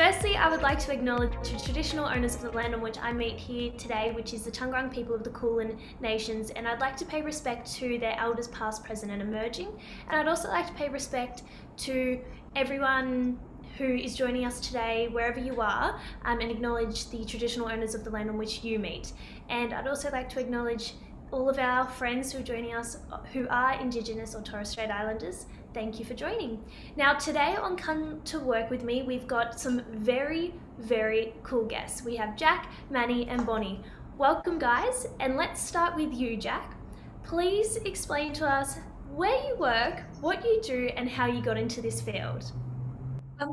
Firstly, I would like to acknowledge the traditional owners of the land on which I meet here today, which is the Taungurung people of the Kulin Nations, and I'd like to pay respect to their elders past, present and emerging. And I'd also like to pay respect to everyone who is joining us today, wherever you are, and acknowledge the traditional owners of the land on which you meet. And I'd also like to acknowledge all of our friends who are joining us who are Indigenous or Torres Strait Islanders. Thank you for joining. Now today on Come to Work with Me, we've got some very, very cool guests. We have Jack, Manny and Bonnie. Welcome guys, and let's start with you, Jack. Please explain to us where you work, what you do and how you got into this field.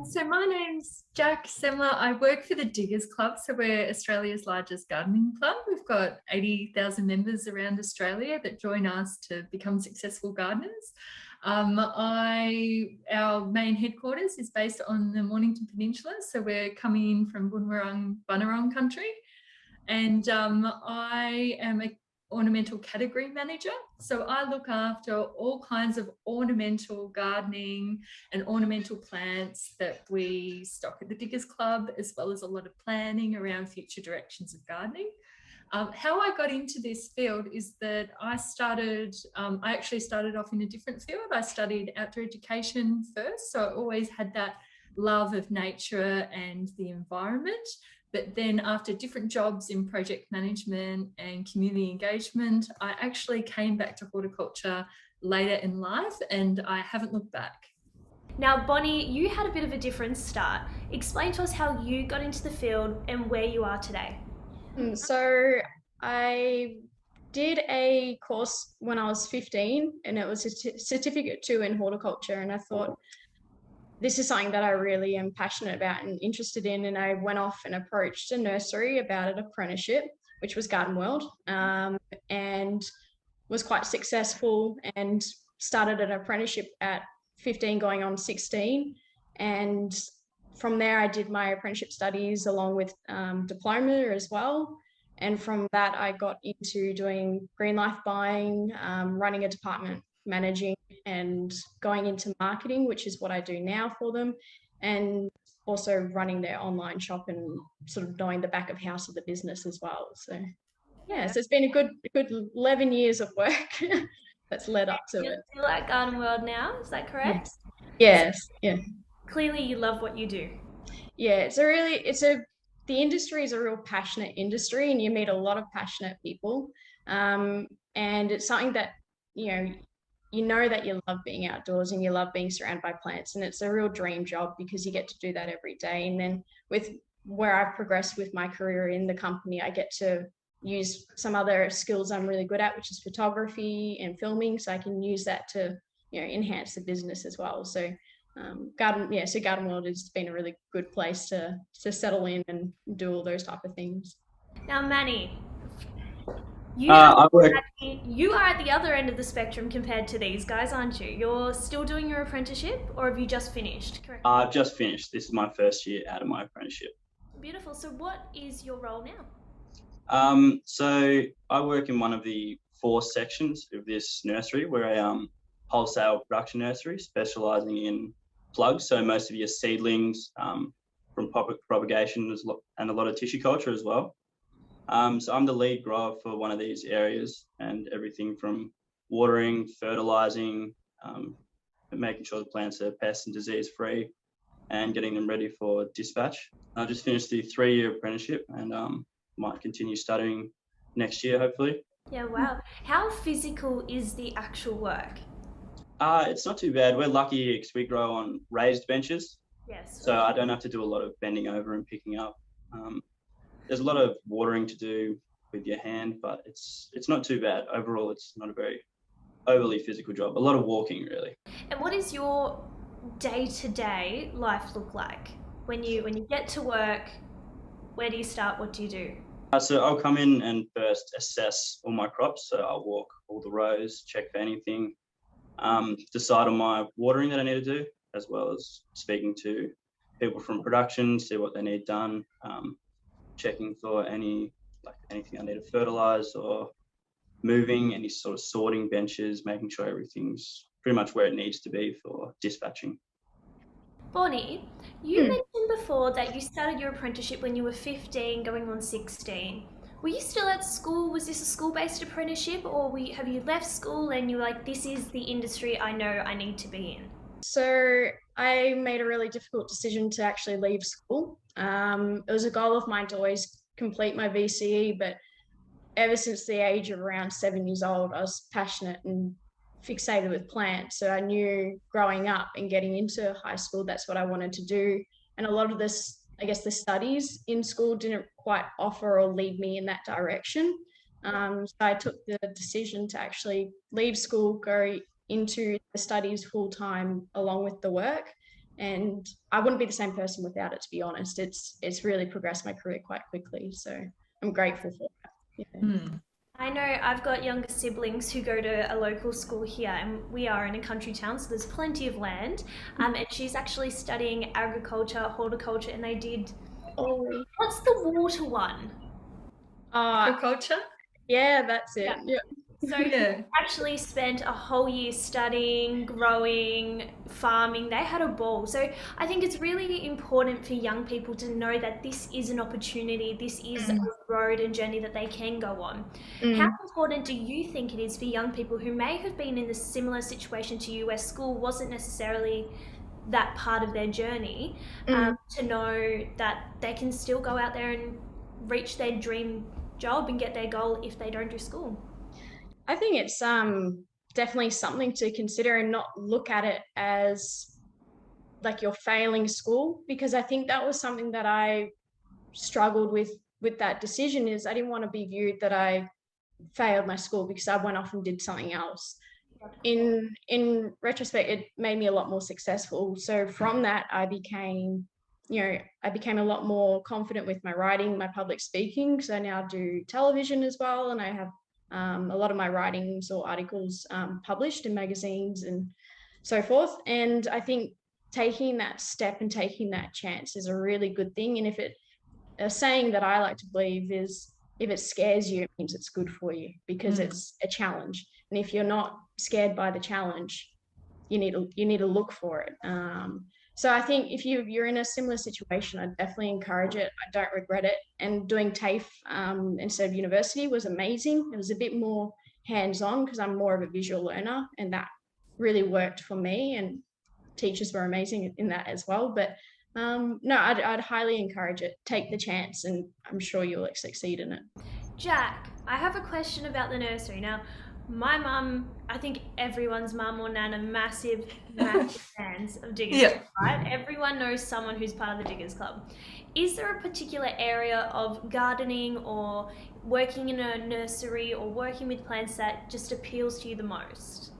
So my name's Jack Semler. I work for the Diggers Club. So we're Australia's largest gardening club. We've got 80,000 members around Australia that join us to become successful gardeners. Our main headquarters is based on the Mornington Peninsula. So we're coming in from Bunurong country. And I am a ornamental category manager. So I look after all kinds of ornamental gardening and ornamental plants that we stock at the Diggers Club, as well as a lot of planning around future directions of gardening. How I got into this field is that I actually started off in a different field. I studied outdoor education first, so I always had that love of nature and the environment. But then after different jobs in project management and community engagement, I actually came back to horticulture later in life and I haven't looked back. Now, Bonnie, you had a bit of a different start. Explain to us how you got into the field and where you are today. So I did a course when I was 15 and it was a certificate 2 in horticulture, and I thought this is something that I really am passionate about and interested in, and I went off and approached a nursery about an apprenticeship, which was Garden World, and was quite successful and started an apprenticeship at 15 going on 16, and from there I did my apprenticeship studies along with diploma as well. And from that I got into doing green life buying, running a department, managing and going into marketing, which is what I do now for them, and also running their online shop and sort of knowing the back of house of the business as well. So yeah, so it's been a good 11 years of work that's led up to it. You're still at Garden World now, is that correct? Yes. Yeah. Clearly you love what you do. Yeah, the industry is a real passionate industry, and you meet a lot of passionate people, and it's something that you know that you love being outdoors and you love being surrounded by plants, and it's a real dream job because you get to do that every day. And then with where I've progressed with my career in the company, I get to use some other skills I'm really good at, which is photography and filming, so I can use that to enhance the business as well. So Garden World has been a really good place to settle in and do all those type of things. Now, Manny, you are at the other end of the spectrum compared to these guys, aren't you? You're still doing your apprenticeship, or have you just finished? Correct. I've just finished. This is my first year out of my apprenticeship. Beautiful. So what is your role now? So I work in one of the 4 sections of this nursery. We're a wholesale production nursery specialising in plugs. So most of your seedlings from propagation and a lot of tissue culture as well. So I'm the lead grower for one of these areas, and everything from watering, fertilising, making sure the plants are pest and disease free, and getting them ready for dispatch. I just finished the 3-year apprenticeship and might continue studying next year, hopefully. Yeah, wow. How physical is the actual work? It's not too bad. We're lucky because we grow on raised benches. Yes. So I don't have to do a lot of bending over and picking up. There's a lot of watering to do with your hand, but it's not too bad. Overall, it's not a very overly physical job. A lot of walking, really. And what is your day-to-day life look like? When you get to work, where do you start? What do you do? So I'll come in and first assess all my crops. So I'll walk all the rows, check for anything, decide on my watering that I need to do, as well as speaking to people from production, see what they need done, checking for anything I need to fertilise, or moving any sort of sorting benches, making sure everything's pretty much where it needs to be for dispatching. Bonnie, you mentioned before that you started your apprenticeship when you were 15, going on 16. Were you still at school? Was this a school-based apprenticeship, or have you left school and you were like, this is the industry I know I need to be in? So I made a really difficult decision to actually leave school. It was a goal of mine to always complete my VCE, but ever since the age of around 7 years old, I was passionate and fixated with plants. So I knew growing up and getting into high school, that's what I wanted to do. And a lot of this, I guess, the studies in school didn't quite offer or lead me in that direction. So I took the decision to actually leave school, go into the studies full time along with the work. And I wouldn't be the same person without it, to be honest. It's really progressed my career quite quickly. So I'm grateful for that. Yeah. I know I've got younger siblings who go to a local school here, and we are in a country town, so there's plenty of land. And she's actually studying agriculture, horticulture, and they did. Oh, What's the water one? Agriculture? Yeah, that's it. Yeah. So Yeah. actually spent a whole year studying, growing, farming. They had a ball. So I think it's really important for young people to know that this is an opportunity. This is a road and journey that they can go on. How important do you think it is for young people who may have been in a similar situation to you where school wasn't necessarily that part of their journey, to know that they can still go out there and reach their dream job and get their goal if they don't do school? I think it's definitely something to consider and not look at it as like you're failing school, because I think that was something that I struggled with that decision. Is I didn't want to be viewed that I failed my school because I went off and did something else. In retrospect, it made me a lot more successful. So from that, I became a lot more confident with my writing, my public speaking, because I now do television as well, and I have a lot of my writings or articles published in magazines and so forth. And I think taking that step and taking that chance is a really good thing. And a saying that I like to believe is, if it scares you, it means it's good for you, because it's a challenge. And if you're not scared by the challenge, you need to look for it. So I think if you're in a similar situation, I definitely encourage it. I don't regret it. And doing TAFE instead of university was amazing. It was a bit more hands-on because I'm more of a visual learner, and that really worked for me. And teachers were amazing in that as well. But no, I'd highly encourage it. Take the chance, and I'm sure you'll succeed in it. Jack, I have a question about the nursery. Now, my mum, I think everyone's mum or nan are massive fans of Diggers Club, right? Everyone knows someone who's part of the Diggers Club. Is there a particular area of gardening or working in a nursery or working with plants that just appeals to you the most?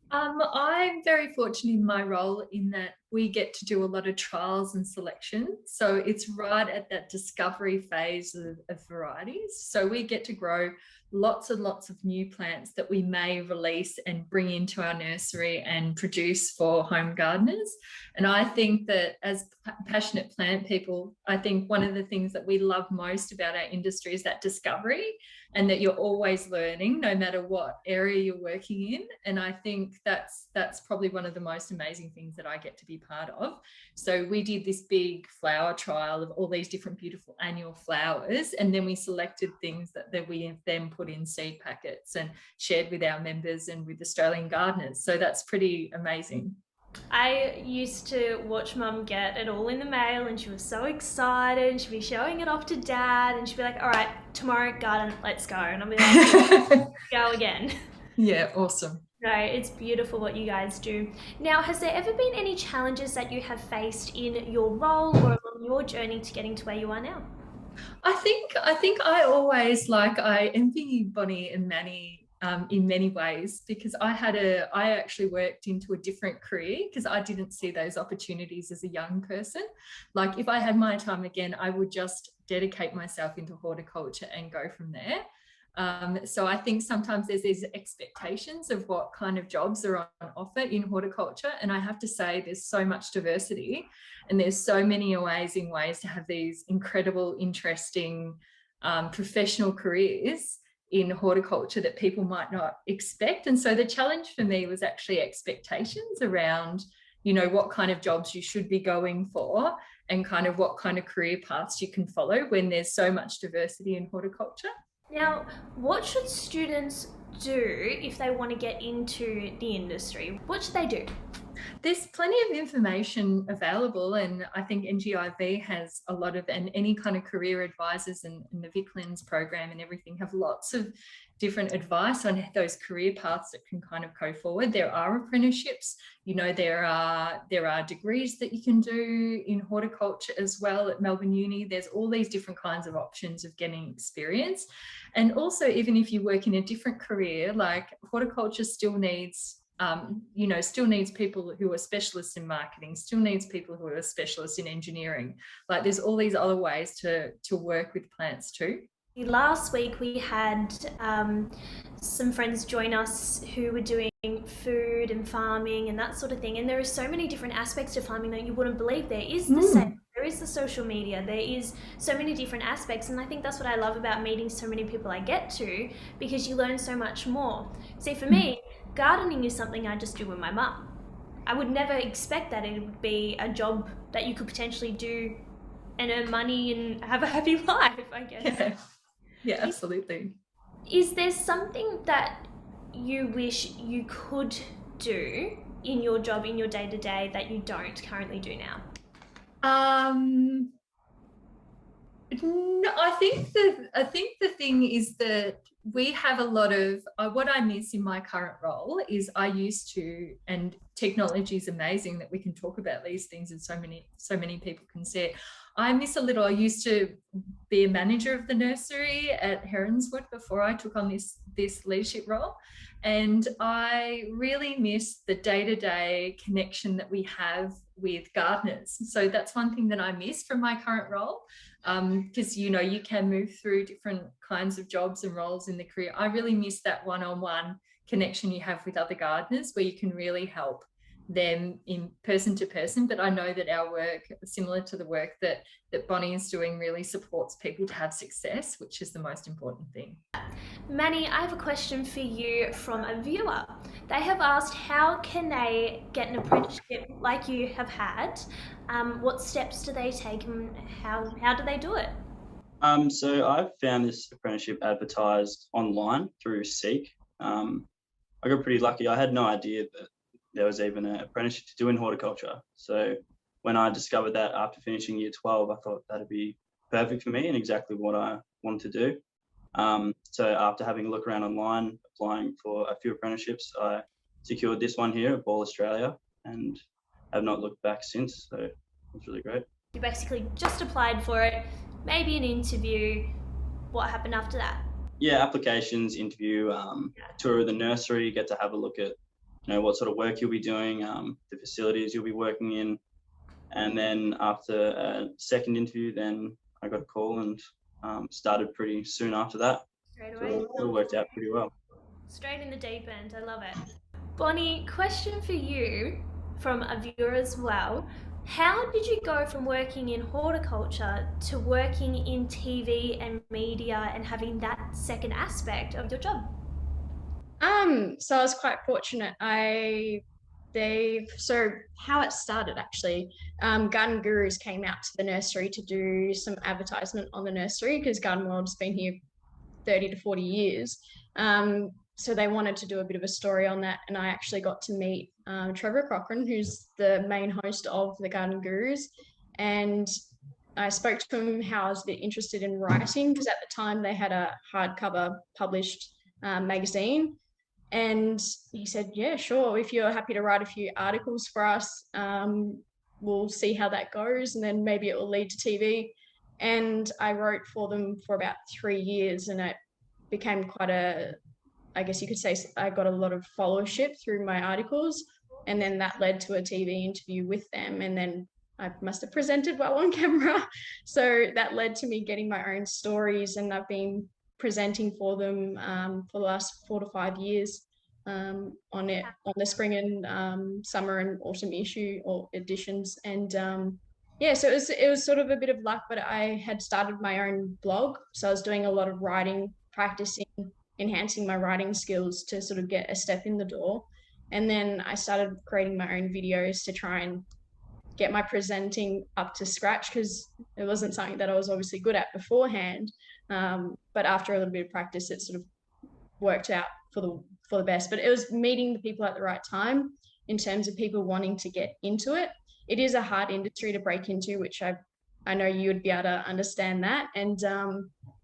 I'm very fortunate in my role in that we get to do a lot of trials and selection. So it's right at that discovery phase of varieties. So we get to grow lots and lots of new plants that we may release and bring into our nursery and produce for home gardeners. And I think that as passionate plant people, I think one of the things that we love most about our industry is that discovery, and that you're always learning no matter what area you're working in. And I think that's probably one of the most amazing things that I get to be part of. So we did this big flower trial of all these different beautiful annual flowers, and then we selected things that we then put in seed packets and shared with our members and with Australian gardeners. So that's pretty amazing. I used to watch Mum get it all in the mail, and she was so excited, and she'd be showing it off to Dad, and she'd be like, all right, tomorrow garden, let's go. And I'll be like, go again. Yeah, awesome. No, it's beautiful what you guys do. Now, has there ever been any challenges that you have faced in your role or along your journey to getting to where you are now? I think I always, like, I envy you, Bonnie and Manny, in many ways, because I actually worked into a different career because I didn't see those opportunities as a young person. Like, if I had my time again, I would just dedicate myself into horticulture and go from there. So I think sometimes there's these expectations of what kind of jobs are on offer in horticulture. And I have to say there's so much diversity, and there's so many amazing ways to have these incredible, interesting, professional careers in horticulture that people might not expect. And so the challenge for me was actually expectations around, you know, what kind of jobs you should be going for and kind of what kind of career paths you can follow when there's so much diversity in horticulture. Now, what should students do if they want to get into the industry? What should they do? There's plenty of information available, and I think NGIV has a lot of, and any kind of career advisors and the Vicklins program and everything have lots of different advice on those career paths that can kind of go forward. There are apprenticeships, you know, there are degrees that you can do in horticulture as well at Melbourne Uni. There's all these different kinds of options of getting experience. And also, even if you work in a different career, like horticulture still needs you know, still needs people who are specialists in marketing, still needs people who are specialists in engineering. Like, there's all these other ways to work with plants too. Last week we had some friends join us who were doing food and farming and that sort of thing, and there are so many different aspects to farming that you wouldn't believe. There is the same, there is the social media, there is so many different aspects, and I think that's what I love about meeting so many people I get to, because you learn so much more. See, for me, gardening is something I just do with my mum. I would never expect that it would be a job that you could potentially do and earn money and have a happy life, I guess. Yeah, absolutely. Is there something that you wish you could do in your job, in your day-to-day, that you don't currently do now? No, I think the thing is that we have a lot of what I miss in my current role is I used to, and technology is amazing that we can talk about these things and so many people can see it. I miss a little. I used to be a manager of the nursery at Heronswood before I took on this leadership role, and I really miss the day-to-day connection that we have with gardeners. So that's one thing that I miss from my current role, because you know, you can move through different kinds of jobs and roles in the career. I really miss that one-on-one connection you have with other gardeners, where you can really help them in person to person. But I know that our work, similar to the work that Bonnie is doing, really supports people to have success, which is the most important thing. Manny, I have a question for you from a viewer. They have asked, how can they get an apprenticeship like you have had? What steps do they take, and how do they do it? So I've found this apprenticeship advertised online through Seek. I got pretty lucky. I had no idea that there was even an apprenticeship to do in horticulture. So when I discovered that after finishing year 12, I thought that'd be perfect for me and exactly what I wanted to do. So after having a look around online, applying for a few apprenticeships, I secured this one here at Ball Australia and have not looked back since. So it's really great. You basically just applied for it, maybe an interview. What happened after that? Yeah, applications, interview, tour of the nursery, get to have a look at, you know, what sort of work you'll be doing, the facilities you'll be working in. And then after a second interview, then I got a call and started pretty soon after that. Straight away. So it all worked out pretty well. Straight in the deep end. I love it. Bonnie, question for you from a viewer as well. How did you go from working in horticulture to working in TV and media and having that second aspect of your job? So I was quite fortunate. So how it started actually, Garden Gurus came out to the nursery to do some advertisement on the nursery, because Garden World's been here 30 to 40 years. So they wanted to do a bit of a story on that, and I actually got to meet Trevor Cochran, who's the main host of the Garden Gurus, and I spoke to him how I was a bit interested in writing, because at the time they had a hardcover published magazine. And he said, yeah, sure, if you're happy to write a few articles for us, we'll see how that goes, and then maybe it will lead to TV. And I wrote for them for about 3 years, and it became quite I guess you could say, I got a lot of followership through my articles, and then that led to a TV interview with them, and then I must have presented well on camera. So that led to me getting my own stories, and I've been presenting for them for the last 4 to 5 years on the spring and summer and autumn issue or editions. And yeah, so it was sort of a bit of luck, but I had started my own blog, so I was doing a lot of writing, practicing, enhancing my writing skills to sort of get a step in the door. And then I started creating my own videos to try and get my presenting up to scratch, because it wasn't something that I was obviously good at beforehand. But after a little bit of practice, it sort of worked out for the best. But it was meeting the people at the right time in terms of people wanting to get into it. It is a hard industry to break into, which I know you would be able to understand that. And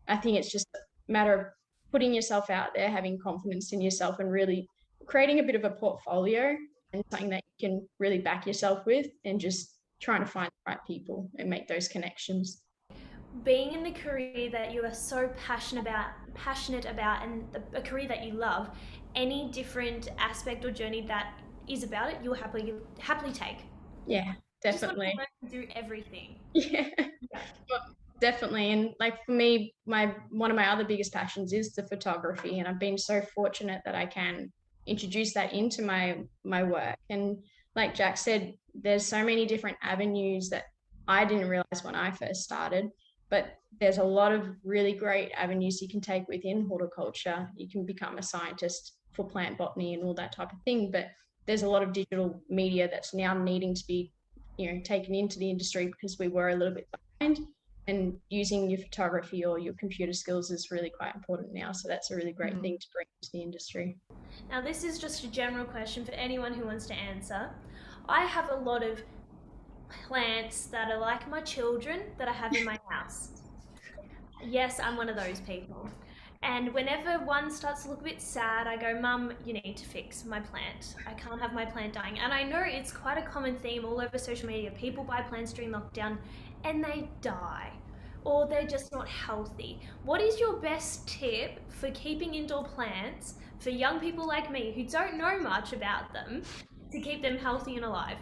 I think it's just a matter of putting yourself out there, having confidence in yourself, and really creating a bit of a portfolio and something that you can really back yourself with, and just trying to find the right people and make those connections. Being in the career that you are so passionate about, and a career that you love, any different aspect or journey that is about it, you'll happily take. Yeah, definitely. Just want to learn to do everything. Yeah. Definitely. And like for me, one of my other biggest passions is the photography, and I've been so fortunate that I can introduce that into my work. And like Jack said, there's so many different avenues that I didn't realize when I first started, but there's a lot of really great avenues you can take within horticulture. You can become a scientist for plant botany and all that type of thing, but there's a lot of digital media that's now needing to be, taken into the industry, because we were a little bit behind. And using your photography or your computer skills is really quite important now. So that's a really great thing to bring to the industry. Now, this is just a general question for anyone who wants to answer. I have a lot of plants that are like my children that I have in my house. Yes, I'm one of those people. And whenever one starts to look a bit sad, I go, Mum, you need to fix my plant. I can't have my plant dying. And I know it's quite a common theme all over social media. People buy plants during lockdown and they die, or they're just not healthy. What is your best tip for keeping indoor plants for young people like me who don't know much about them to keep them healthy and alive?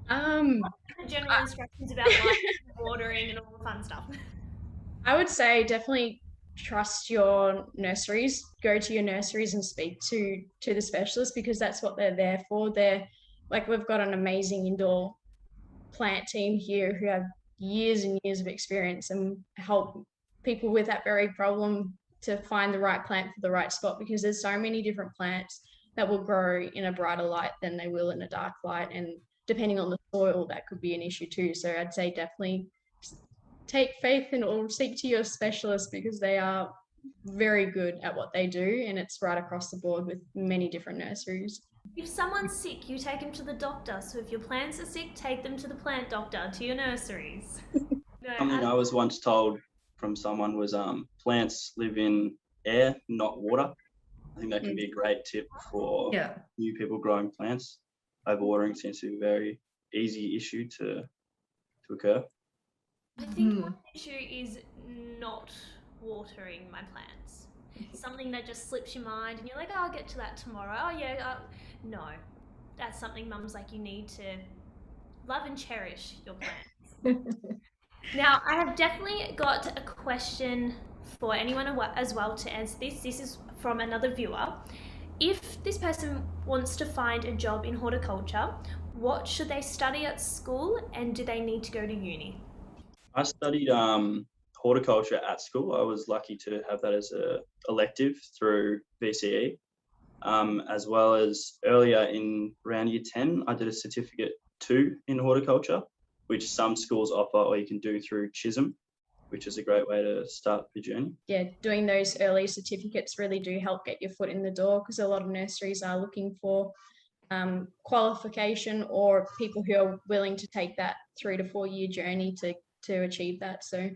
General instructions about lighting, watering, and all the fun stuff. I would say definitely trust your nurseries. Go to your nurseries and speak to the specialists, because that's what they're there for. We've got an amazing indoor plant team here who have years and years of experience and help people with that very problem to find the right plant for the right spot, because there's so many different plants that will grow in a brighter light than they will in a dark light, and depending on the soil, that could be an issue too. So I'd say definitely take faith in or seek to your specialist, because they are very good at what they do, and it's right across the board with many different nurseries. If someone's sick, you take them to the doctor. So if your plants are sick, take them to the plant doctor, to your nurseries. Something I was once told from someone was plants live in air, not water. I think that can be a great tip for new people growing plants. Overwatering seems to be a very easy issue to occur. I think one issue is not watering my plants. Something that just slips your mind and you're like, oh, I'll get to that tomorrow. Oh yeah, no. That's something Mum's like, you need to love and cherish your plants. Now, I have definitely got a question for anyone as well to answer this. This is from another viewer. If this person wants to find a job in horticulture, what should they study at school, and do they need to go to uni? I studied horticulture at school. I was lucky to have that as an elective through VCE, as well as earlier in around year 10, I did a certificate 2 in horticulture, which some schools offer, or you can do through Chisholm, which is a great way to start the journey. Yeah, doing those early certificates really do help get your foot in the door, because a lot of nurseries are looking for qualification or people who are willing to take that 3 to 4 year journey to achieve that. So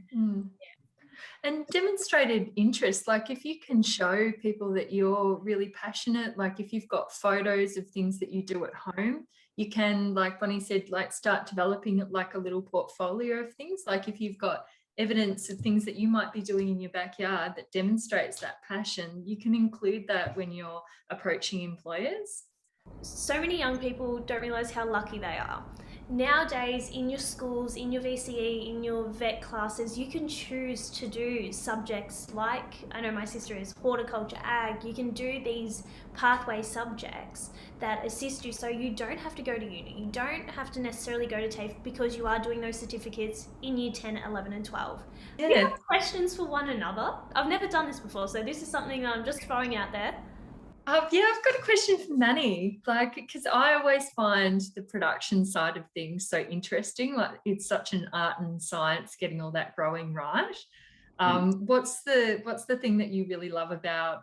And demonstrated interest, like if you can show people that you're really passionate, like if you've got photos of things that you do at home, you can, like Bonnie said, like start developing like a little portfolio of things. Like if you've got evidence of things that you might be doing in your backyard that demonstrates that passion, you can include that when you're approaching employers. So many young people don't realise how lucky they are. Nowadays, in your schools, in your VCE, in your vet classes, you can choose to do subjects like, I know my sister is horticulture, ag. You can do these pathway subjects that assist you, so you don't have to go to uni. You don't have to necessarily go to TAFE, because you are doing those certificates in year 10, 11 and 12. Yeah. Do you have questions for one another? I've never done this before, so this is something I'm just throwing out there. Yeah, I've got a question for Manny, like, because I always find the production side of things so interesting. Like, it's such an art and science getting all that growing right. What's the thing that you really love about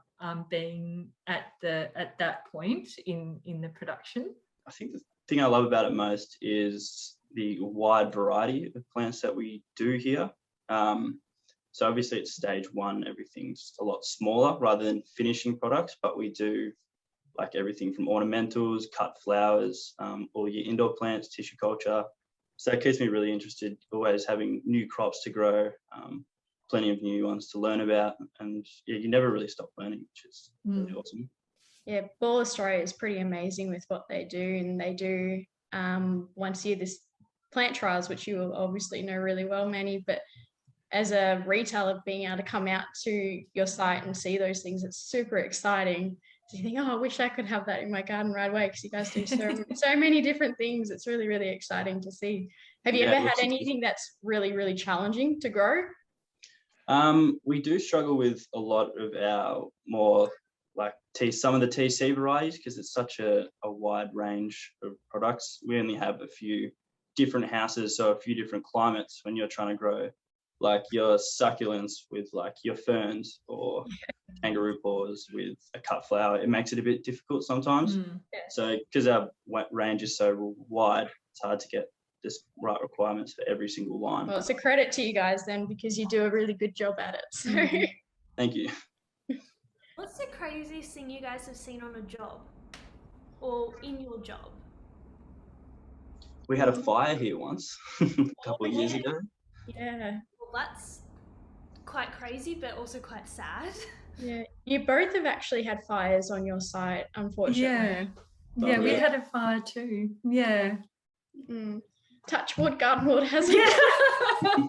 being at that point in the production? I think the thing I love about it most is the wide variety of plants that we do here. So obviously at stage one, everything's a lot smaller rather than finishing products, but we do like everything from ornamentals, cut flowers, all your indoor plants, tissue culture. So that keeps me really interested, always having new crops to grow, plenty of new ones to learn about. And yeah, you never really stop learning, which is really awesome. Yeah, Ball Australia is pretty amazing with what they do. And they do once a year this plant trials, which you will obviously know really well, Manny, but as a retailer, being able to come out to your site and see those things, it's super exciting. So you think, oh, I wish I could have that in my garden right away, because you guys do so many different things. It's really, really exciting to see. Have you ever had anything that's really, really challenging to grow? We do struggle with a lot of our more like some of the TC varieties, because it's such a wide range of products. We only have a few different houses, so a few different climates when you're trying to grow like your succulents with like your ferns or kangaroo paws with a cut flower. It makes it a bit difficult sometimes. So because our range is so wide, it's hard to get just right requirements for every single line. Well, it's a credit to you guys then, because you do a really good job at it. So. Thank you. What's the craziest thing you guys have seen on a job or in your job? We had a fire here once, a couple of years ago. Yeah. Well, that's quite crazy, but also quite sad. Yeah, you both have actually had fires on your site, unfortunately. Yeah, we had a fire too. Yeah. Touch wood, garden wood hasn't. Yeah.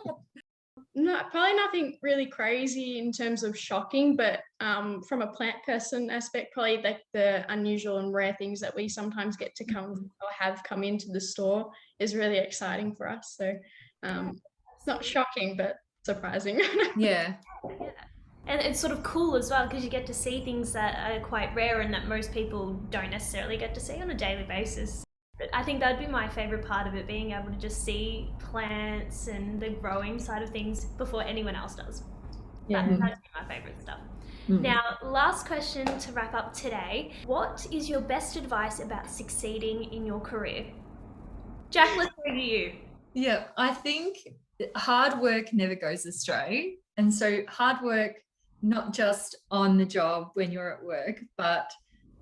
No, probably nothing really crazy in terms of shocking, but from a plant person aspect, probably like the unusual and rare things that we sometimes get to come or have come into the store is really exciting for us. So it's not shocking, but surprising. Yeah. And it's sort of cool as well, because you get to see things that are quite rare and that most people don't necessarily get to see on a daily basis. But I think that'd be my favourite part of it, being able to just see plants and the growing side of things before anyone else does. That'd be my favourite stuff. Now, last question to wrap up today. What is your best advice about succeeding in your career? Jack, let's go to you. Yeah, I think hard work never goes astray. And so hard work, not just on the job when you're at work, but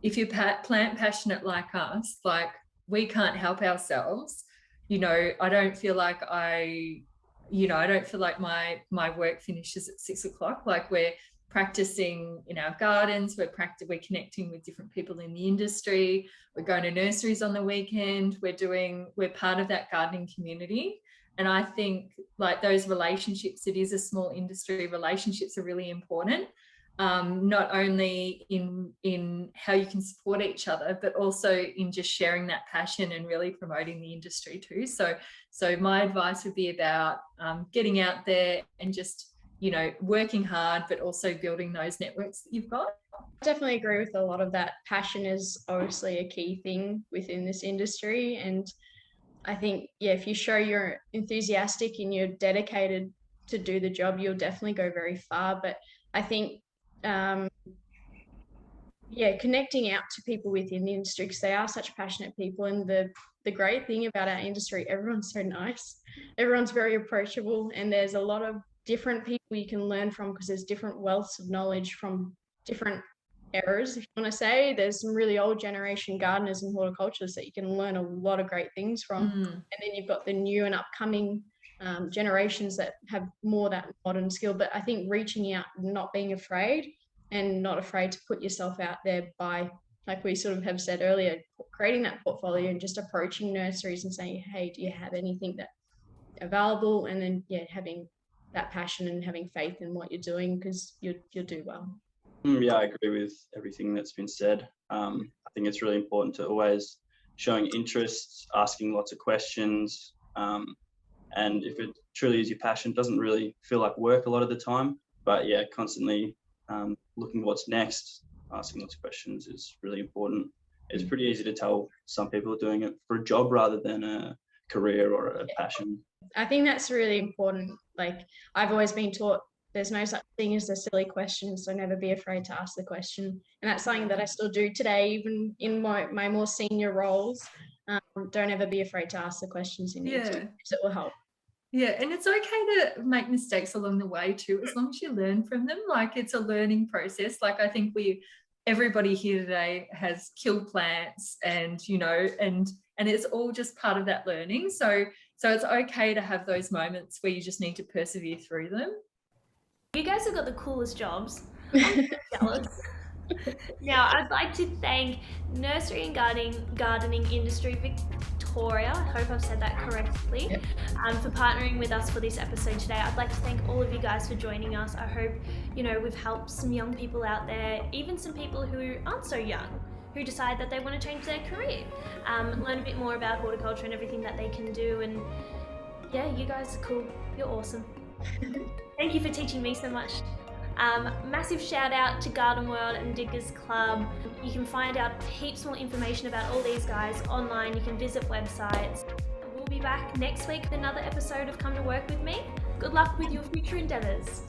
if you're plant passionate like us, like we can't help ourselves. You know, I don't feel like my work finishes at 6 o'clock. Like we're practicing in our gardens, we're connecting with different people in the industry, we're going to nurseries on the weekend, we're part of that gardening community. And I think like those relationships, it is a small industry, relationships are really important. Not only in how you can support each other, but also in just sharing that passion and really promoting the industry too. So my advice would be about getting out there and just, you know, working hard, but also building those networks that you've got. I definitely agree with a lot of that. Passion is obviously a key thing within this industry. And I think, yeah, if you show you're enthusiastic and you're dedicated to do the job, you'll definitely go very far. But I think connecting out to people within the industry, because they are such passionate people. And the great thing about our industry, everyone's so nice, everyone's very approachable, and there's a lot of different people you can learn from, because there's different wealths of knowledge from different eras, if you want to say. There's some really old generation gardeners and horticulturists that you can learn a lot of great things from. And then you've got the new and upcoming generations that have more that modern skill. But I think reaching out, not being afraid, and not afraid to put yourself out there by, like we sort of have said earlier, creating that portfolio and just approaching nurseries and saying, hey, do you have anything that available? And then having that passion and having faith in what you're doing, because you'll do well. Yeah, I agree with everything that's been said. I think it's really important to always showing interest, asking lots of questions, and if it truly is your passion, it doesn't really feel like work a lot of the time. But yeah, constantly looking what's next, asking those questions is really important. It's pretty easy to tell some people are doing it for a job rather than a career or a passion. I think that's really important. Like, I've always been taught there's no such thing as a silly question, so never be afraid to ask the question. And that's something that I still do today, even in my more senior roles. Don't ever be afraid to ask the questions you need to, because it will help. Yeah, and it's okay to make mistakes along the way too, as long as you learn from them. Like, it's a learning process. Like, I think everybody here today has killed plants, and and it's all just part of that learning. So it's okay to have those moments where you just need to persevere through them. You guys have got the coolest jobs. I'm so jealous. Now, I'd like to thank Nursery and Gardening Industry Victoria, I hope I've said that correctly, for partnering with us for this episode today. I'd like to thank all of you guys for joining us. I hope, we've helped some young people out there, even some people who aren't so young, who decide that they want to change their career, learn a bit more about horticulture and everything that they can do. And yeah, you guys are cool. You're awesome. Thank you for teaching me so much. Massive shout out to Garden World and Diggers Club. You can find out heaps more information about all these guys online. You can visit websites. We'll be back next week with another episode of Come to Work with Me. Good luck with your future endeavours.